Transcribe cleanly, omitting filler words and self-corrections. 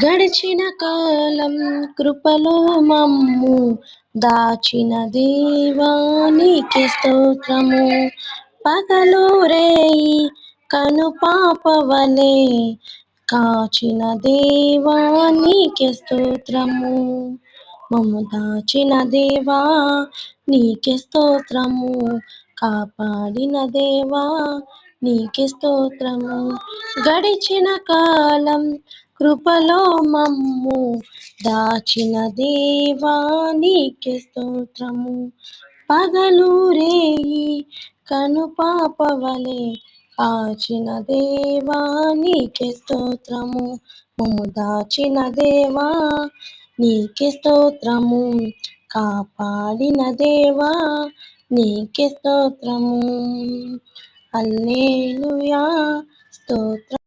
గడిచిన కాలం కృపలో మమ్ము దాచిన దేవా నీకే స్తోత్రము. పగలు రేయి కను పాపవలే కాచిన దేవా నీకే స్తోత్రము. మమ్ము దాచిన దేవా నీకే స్తోత్రము. కాపాడిన దేవా నీకే స్తోత్రము. గడిచిన కాలం కృపలో మమ్ము దాచిన దేవా నీకే స్తోత్రము. పగలు రేయి కను పాపవలే కాచిన దేవా నీకే స్తోత్రము. మమ్ము దాచిన దేవా నీకే స్తోత్రము. కాపాడిన దేవా నీకే స్తోత్రము. హల్లెలూయా స్తోత్రం.